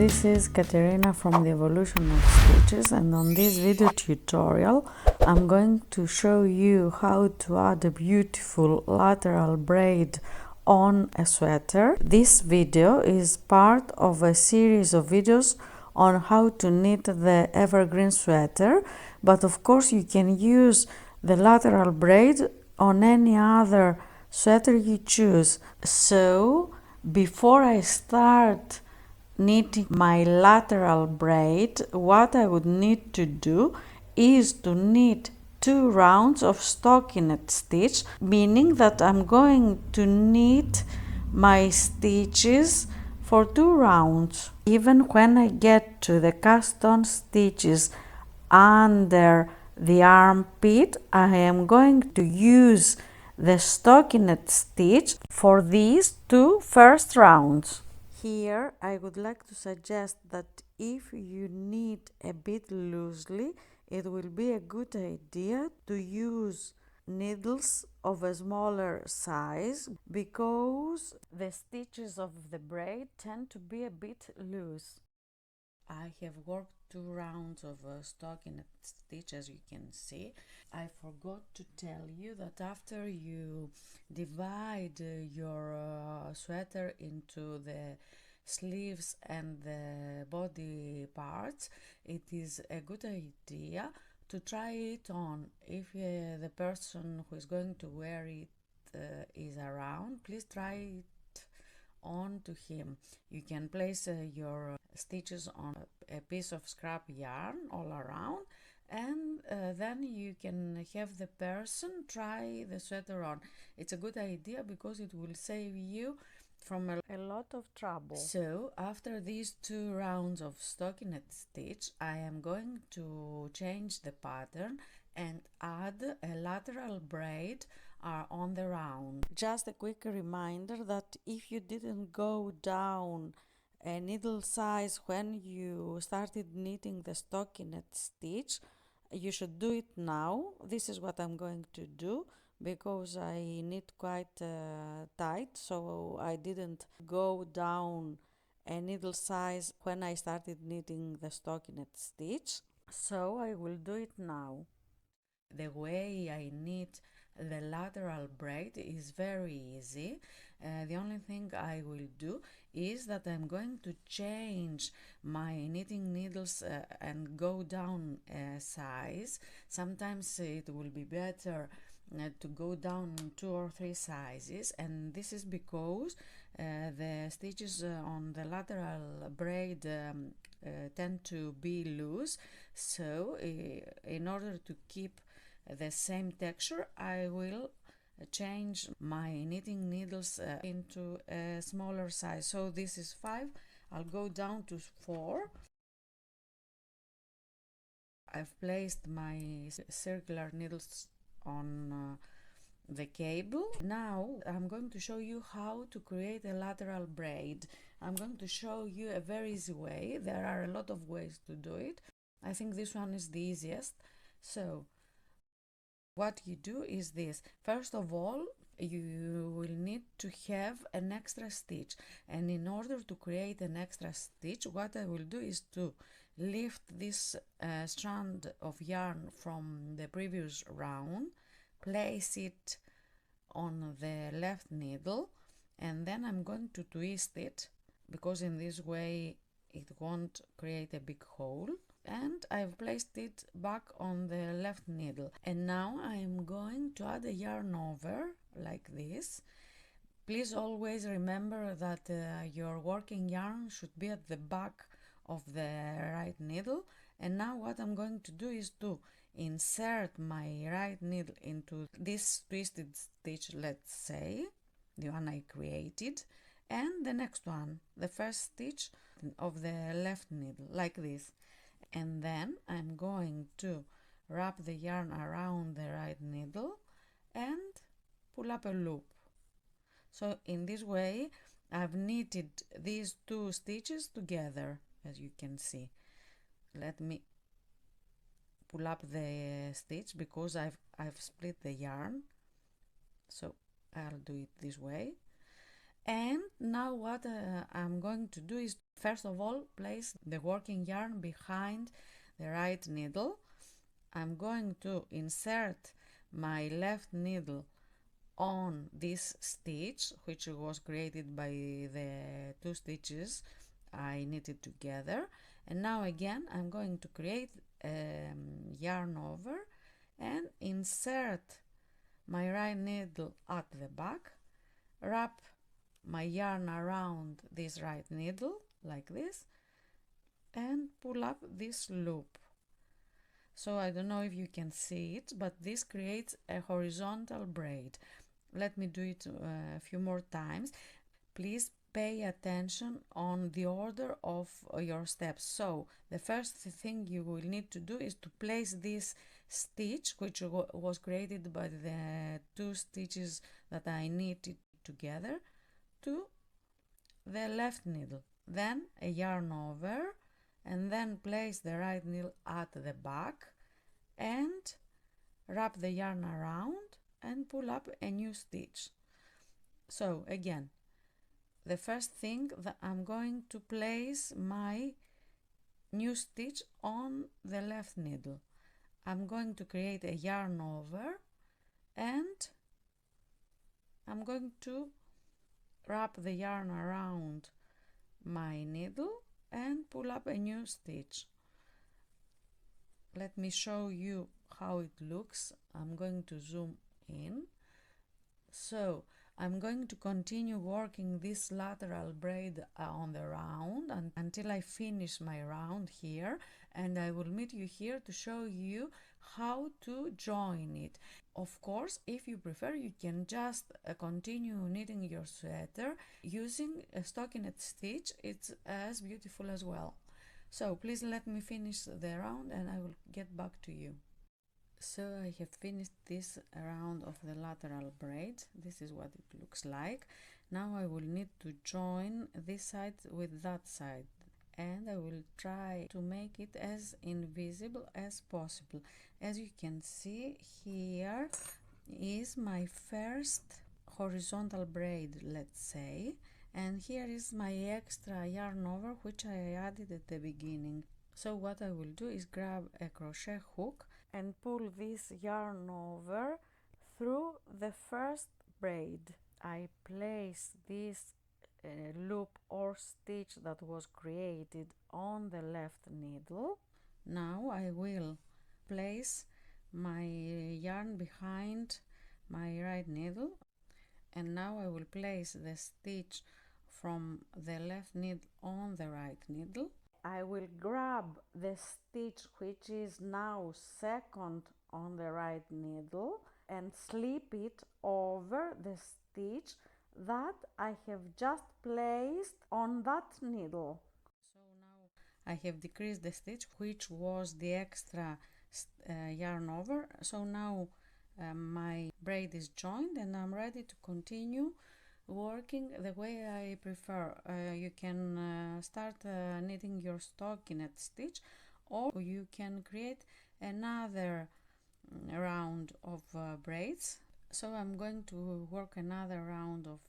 this is Katerina from the Evolution of Stitches, and on this video tutorial I'm going to show you how to add a beautiful lateral braid on a sweater. This video is part of a series of videos on how to knit the evergreen sweater, but of course you can use the lateral braid on any other sweater you choose. So before I start knitting my lateral braid, what I would need to do is to knit 2 rounds of stockinette stitch, meaning that I'm going to knit my stitches for 2 rounds. Even when I get to the cast on stitches under the armpit, I am going to use the stockinette stitch for these 2 first rounds. Here I would like to suggest that if you knit a bit loosely, it will be a good idea to use needles of a smaller size, because the stitches of the braid tend to be a bit loose. I have worked 2 rounds of stockinette stitch, as you can see. I forgot to tell you that after you divide your sweater into the sleeves and the body parts, it is a good idea to try it on. If the person who is going to wear it is around, please try it on to him. You can place your stitches on a piece of scrap yarn all around, and then you can have the person try the sweater on. It's a good idea because it will save you from a lot of trouble. So after these 2 rounds of stockinette stitch, I am going to change the pattern and add a lateral braid on the round. Just a quick reminder that if you didn't go down a needle size when you started knitting the stockinette stitch, you should do it now. This is what I'm going to do, because I knit quite tight, so I didn't go down a needle size when I started knitting the stockinette stitch. So I will do it now. The way I knit the lateral braid is very easy. The only thing I will do is that I'm going to change my knitting needles and go down a size. Sometimes it will be better to go down 2 or 3 sizes, and this is because the stitches on the lateral braid tend to be loose. So in order to keep the same texture, I will change my knitting needles into a smaller size. So this is 5, I'll go down to 4. I've placed my circular needles on the cable. Now I'm going to show you how to create a lateral braid. I'm going to show you a very easy way. There are a lot of ways to do it. I think this one is the easiest. So what you do is this. First of all, you will need to have an extra stitch, and in order to create an extra stitch, what I will do is to lift this strand of yarn from the previous round, place it on the left needle, and then I'm going to twist it, because in this way it won't create a big hole, and I've placed it back on the left needle. And now I'm going to add a yarn over like this. Please always remember that your working yarn should be at the back of the right needle. And now what I'm going to do is to insert my right needle into this twisted stitch, let's say, the one I created, and the next one, the first stitch of the left needle, like this. And then I'm going to wrap the yarn around the right needle and pull up a loop. So in this way I've knitted these 2 stitches together, as you can see. Let me pull up the stitch because I've split the yarn, so I'll do it this way. And now what I'm going to do is, first of all, place the working yarn behind the right needle. I'm going to insert my left needle on this stitch, which was created by the 2 stitches I knitted together. And now again I'm going to create yarn over and insert my right needle at the back, wrap my yarn around this right needle like this, and pull up this loop. So I don't know if you can see it, but this creates a horizontal braid. Let me do it a few more times. Please pay attention on the order of your steps. So the first thing you will need to do is to place this stitch, which was created by the 2 stitches that I knitted together, to the left needle. Then a yarn over, and then place the right needle at the back and wrap the yarn around and pull up a new stitch. So again, the first thing that I'm going to place my new stitch on the left needle. I'm going to create a yarn over and I'm going to wrap the yarn around my needle and pull up a new stitch. Let me show you how it looks. I'm going to zoom in. So I'm going to continue working this lateral braid on the round until I finish my round here, and I will meet you here to show you how to join it. Of course, if you prefer, you can just continue knitting your sweater using a stockinette stitch. It's as beautiful as well. So please let me finish the round and I will get back to you. So I have finished this round of the lateral braid. This is what it looks like. Now I will need to join this side with that side, and I will try to make it as invisible as possible. As you can see, here is my first horizontal braid, let's say, and here is my extra yarn over which I added at the beginning. So what I will do is grab a crochet hook and pull this yarn over through the first braid. I place this loop or stitch that was created on the left needle. Now I will place my yarn behind my right needle, and now I will place the stitch from the left needle on the right needle. I will grab the stitch which is now second on the right needle and slip it over the stitch that I have just placed on that needle. So now I have decreased the stitch which was the extra yarn over. So now my braid is joined and I'm ready to continue working the way I prefer. You can start knitting your stockinette stitch, or you can create another round of braids. So I'm going to work another round of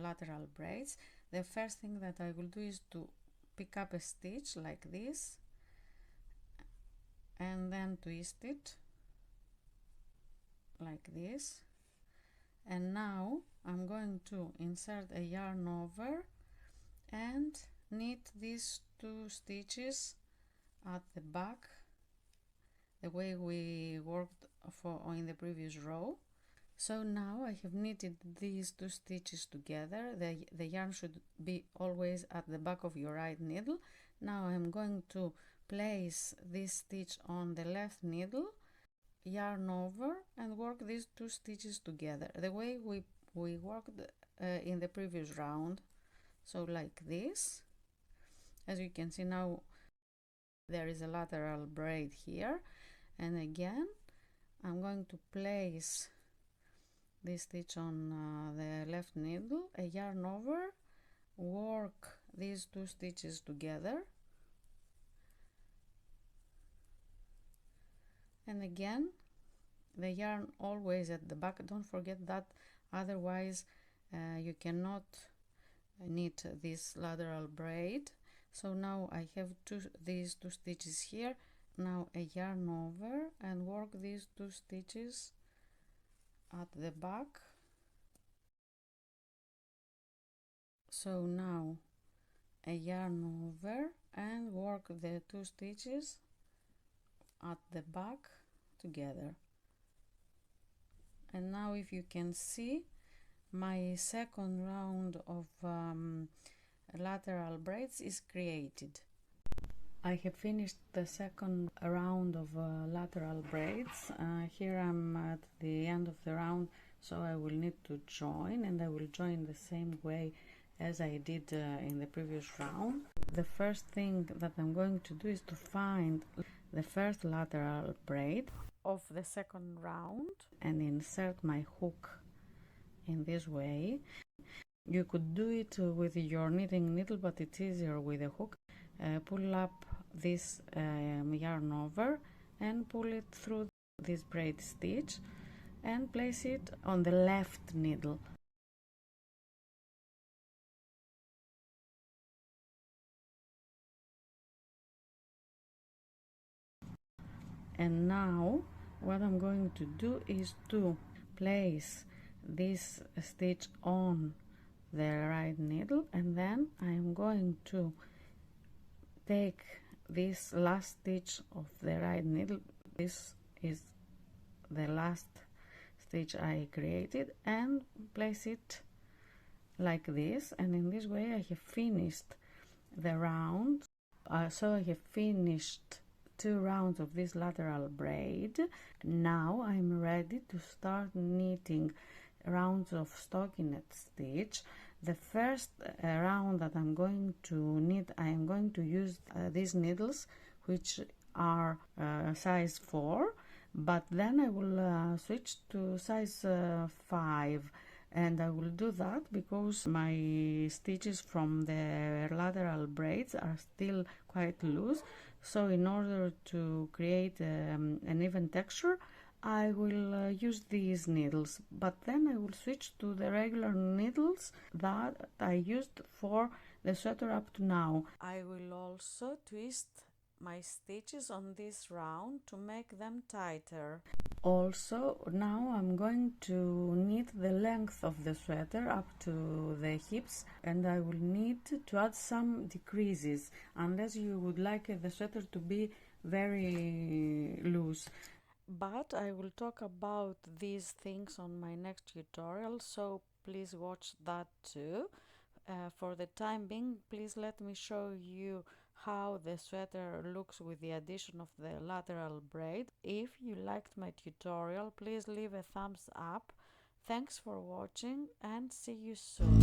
lateral braids. The first thing that I will do is to pick up a stitch like this and then twist it like this. And now I'm going to insert a yarn over and knit these 2 stitches at the back the way we worked in the previous row. So now I have knitted these 2 stitches together. The yarn should be always at the back of your right needle. Now I'm going to place this stitch on the left needle, yarn over, and work these 2 stitches together the way we worked in the previous round. So like this. As you can see, now there is a lateral braid here, and again I'm going to place this stitch on the left needle, a yarn over, work these 2 stitches together, and again the yarn always at the back. Don't forget that, otherwise you cannot knit this lateral braid. So now I have these two stitches here. Now a yarn over and work these two stitches at the back. So now a yarn over and work the two stitches at the back together. And now, if you can see, my second round of lateral braids is created. I have finished the second round of lateral braids. Here I'm at the end of the round, so I will need to join, and I will join the same way as I did in the previous round. The first thing that I'm going to do is to find the first lateral braid of the second round and insert my hook in this way. You could do it with your knitting needle, but it's easier with a hook. Pull up this yarn over and pull it through this braid stitch and place it on the left needle. And now what I'm going to do is to place this stitch on the right needle, and then I'm going to take this last stitch of the right needle. This is the last stitch I created, and place it like this, and in this way I have finished the round. So I have finished 2 rounds of this lateral braid. Now I'm ready to start knitting rounds of stockinette stitch. The first round that I'm going to knit, I am going to use these needles, which are size 4, but then I will switch to size 5, and I will do that because my stitches from the lateral braids are still quite loose. So in order to create an even texture, I will use these needles, but then I will switch to the regular needles that I used for the sweater up to now. I will also twist my stitches on this round to make them tighter. Also, now I'm going to knit the length of the sweater up to the hips, and I will need to add some decreases unless you would like the sweater to be very loose. But I will talk about these things on my next tutorial, so please watch that too. For the time being, please let me show you how the sweater looks with the addition of the lateral braid. If you liked my tutorial, please leave a thumbs up. Thanks for watching and see you soon.